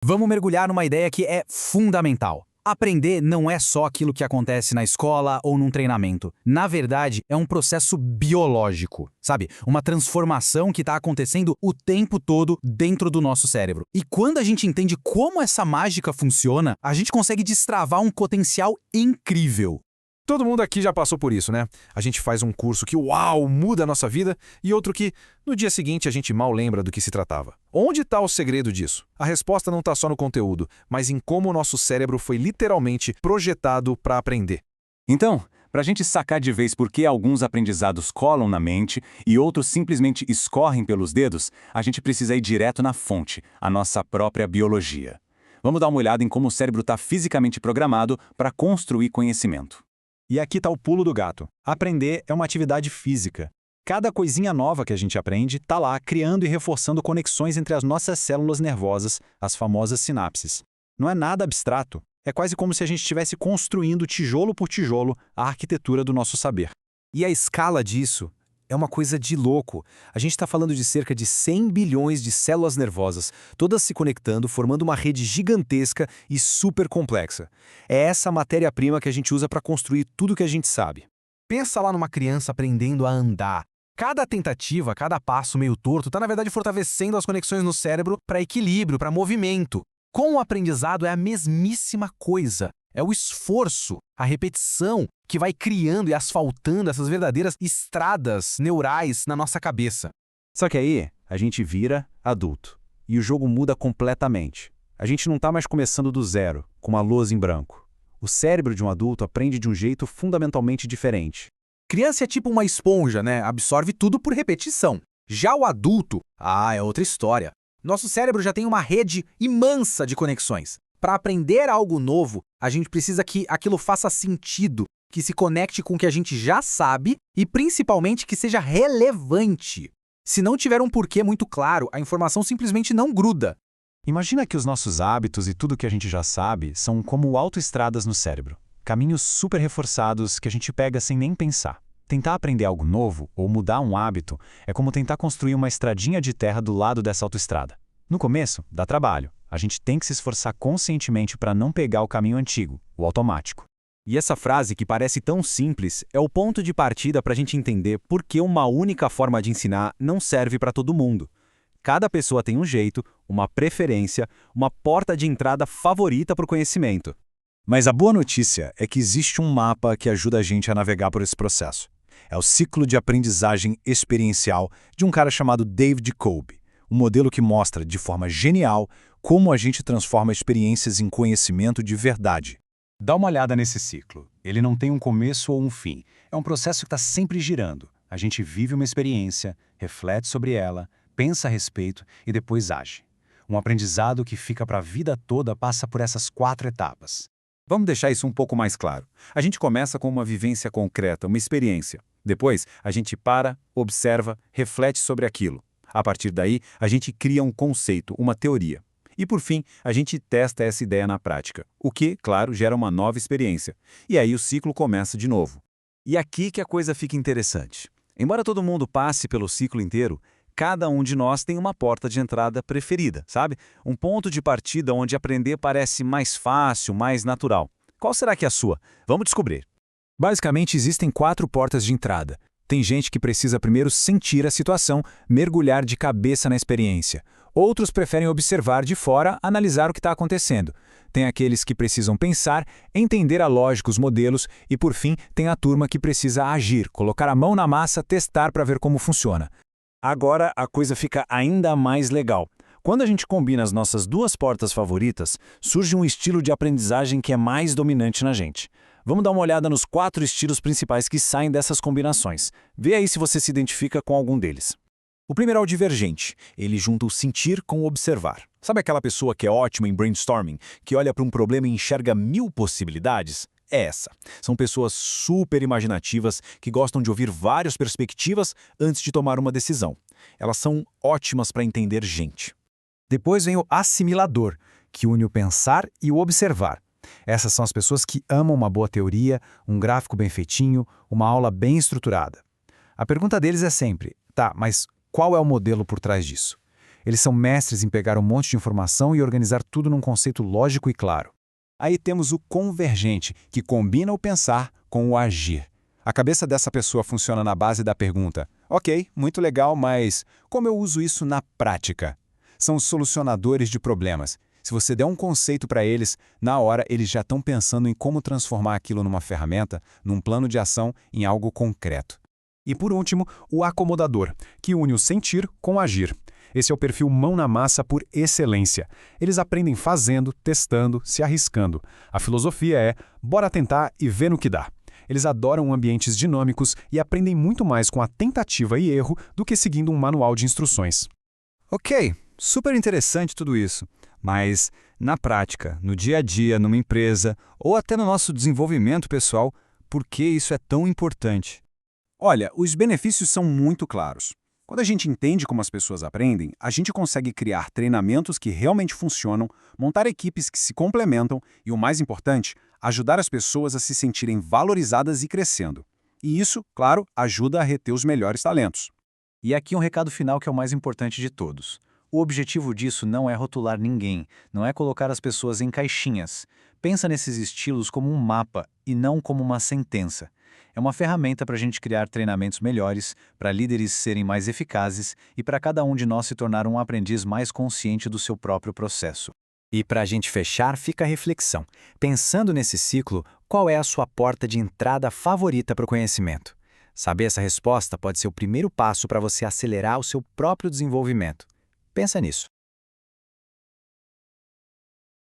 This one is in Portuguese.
Vamos mergulhar numa ideia que é fundamental. Aprender não é só aquilo que acontece na escola ou num treinamento. Na verdade, é um processo biológico, sabe? Uma transformação que está acontecendo o tempo todo dentro do nosso cérebro. E quando a gente entende como essa mágica funciona, a gente consegue destravar um potencial incrível. Todo mundo aqui já passou por isso, né? A gente faz um curso que, uau, muda a nossa vida, e outro que, no dia seguinte, a gente mal lembra do que se tratava. Onde está o segredo disso? A resposta não está só no conteúdo, mas em como o nosso cérebro foi literalmente projetado para aprender. Então, para a gente sacar de vez por que alguns aprendizados colam na mente e outros simplesmente escorrem pelos dedos, a gente precisa ir direto na fonte, a nossa própria biologia. Vamos dar uma olhada em como o cérebro está fisicamente programado para construir conhecimento. E aqui está o pulo do gato. Aprender é uma atividade física. Cada coisinha nova que a gente aprende está lá criando e reforçando conexões entre as nossas células nervosas, as famosas sinapses. Não é nada abstrato. É quase como se a gente estivesse construindo tijolo por tijolo a arquitetura do nosso saber. E a escala disso é uma coisa de louco. A gente está falando de cerca de 100 bilhões de células nervosas, todas se conectando, formando uma rede gigantesca e super complexa. É essa matéria-prima que a gente usa para construir tudo que a gente sabe. Pensa lá numa criança aprendendo a andar. Cada tentativa, cada passo meio torto está, na verdade, fortalecendo as conexões no cérebro para equilíbrio, para movimento. Com o aprendizado é a mesmíssima coisa. É o esforço, a repetição, que vai criando e asfaltando essas verdadeiras estradas neurais na nossa cabeça. Só que aí, a gente vira adulto. E o jogo muda completamente. A gente não está mais começando do zero, com uma lousa em branco. O cérebro de um adulto aprende de um jeito fundamentalmente diferente. Criança é tipo uma esponja, né? Absorve tudo por repetição. Já o adulto, é outra história. Nosso cérebro já tem uma rede imensa de conexões. Para aprender algo novo, a gente precisa que aquilo faça sentido, que se conecte com o que a gente já sabe e, principalmente, que seja relevante. Se não tiver um porquê muito claro, a informação simplesmente não gruda. Imagina que os nossos hábitos e tudo que a gente já sabe são como autoestradas no cérebro. Caminhos super reforçados que a gente pega sem nem pensar. Tentar aprender algo novo ou mudar um hábito é como tentar construir uma estradinha de terra do lado dessa autoestrada. No começo, dá trabalho. A gente tem que se esforçar conscientemente para não pegar o caminho antigo, o automático. E essa frase, que parece tão simples, é o ponto de partida para a gente entender por que uma única forma de ensinar não serve para todo mundo. Cada pessoa tem um jeito, uma preferência, uma porta de entrada favorita para o conhecimento. Mas a boa notícia é que existe um mapa que ajuda a gente a navegar por esse processo. É o ciclo de aprendizagem experiencial de um cara chamado David Kolbe, um modelo que mostra, de forma genial, como a gente transforma experiências em conhecimento de verdade. Dá uma olhada nesse ciclo. Ele não tem um começo ou um fim. É um processo que está sempre girando. A gente vive uma experiência, reflete sobre ela, pensa a respeito e depois age. Um aprendizado que fica para a vida toda passa por essas 4 etapas. Vamos deixar isso um pouco mais claro. A gente começa com uma vivência concreta, uma experiência. Depois, a gente para, observa, reflete sobre aquilo. A partir daí, a gente cria um conceito, uma teoria. E, por fim, a gente testa essa ideia na prática, o que, claro, gera uma nova experiência. E aí o ciclo começa de novo. E aqui que a coisa fica interessante. Embora todo mundo passe pelo ciclo inteiro, cada um de nós tem uma porta de entrada preferida, sabe? Um ponto de partida onde aprender parece mais fácil, mais natural. Qual será que é a sua? Vamos descobrir. Basicamente, existem 4 portas de entrada. Tem gente que precisa primeiro sentir a situação, mergulhar de cabeça na experiência. Outros preferem observar de fora, analisar o que está acontecendo. Tem aqueles que precisam pensar, entender a lógica, os modelos e, por fim, tem a turma que precisa agir, colocar a mão na massa, testar para ver como funciona. Agora a coisa fica ainda mais legal. Quando a gente combina as nossas 2 portas favoritas, surge um estilo de aprendizagem que é mais dominante na gente. Vamos dar uma olhada nos 4 estilos principais que saem dessas combinações. Vê aí se você se identifica com algum deles. O primeiro é o divergente. Ele junta o sentir com o observar. Sabe aquela pessoa que é ótima em brainstorming, que olha para um problema e enxerga 1000 possibilidades? É essa. São pessoas super imaginativas que gostam de ouvir várias perspectivas antes de tomar uma decisão. Elas são ótimas para entender gente. Depois vem o assimilador, que une o pensar e o observar. Essas são as pessoas que amam uma boa teoria, um gráfico bem feitinho, uma aula bem estruturada. A pergunta deles é sempre, tá, mas qual é o modelo por trás disso? Eles são mestres em pegar um monte de informação e organizar tudo num conceito lógico e claro. Aí temos o convergente, que combina o pensar com o agir. A cabeça dessa pessoa funciona na base da pergunta: ok, muito legal, mas como eu uso isso na prática? São os solucionadores de problemas. Se você der um conceito para eles, na hora eles já estão pensando em como transformar aquilo numa ferramenta, num plano de ação, em algo concreto. E por último, o acomodador, que une o sentir com o agir. Esse é o perfil mão na massa por excelência. Eles aprendem fazendo, testando, se arriscando. A filosofia é: bora tentar e ver no que dá. Eles adoram ambientes dinâmicos e aprendem muito mais com a tentativa e erro do que seguindo um manual de instruções. Ok, super interessante tudo isso. Mas, na prática, no dia a dia, numa empresa, ou até no nosso desenvolvimento pessoal, por que isso é tão importante? Olha, os benefícios são muito claros. Quando a gente entende como as pessoas aprendem, a gente consegue criar treinamentos que realmente funcionam, montar equipes que se complementam e, o mais importante, ajudar as pessoas a se sentirem valorizadas e crescendo. E isso, claro, ajuda a reter os melhores talentos. E aqui um recado final que é o mais importante de todos. O objetivo disso não é rotular ninguém, não é colocar as pessoas em caixinhas. Pensa nesses estilos como um mapa e não como uma sentença. É uma ferramenta para a gente criar treinamentos melhores, para líderes serem mais eficazes e para cada um de nós se tornar um aprendiz mais consciente do seu próprio processo. E para a gente fechar, fica a reflexão. Pensando nesse ciclo, qual é a sua porta de entrada favorita para o conhecimento? Saber essa resposta pode ser o primeiro passo para você acelerar o seu próprio desenvolvimento. Pensa nisso.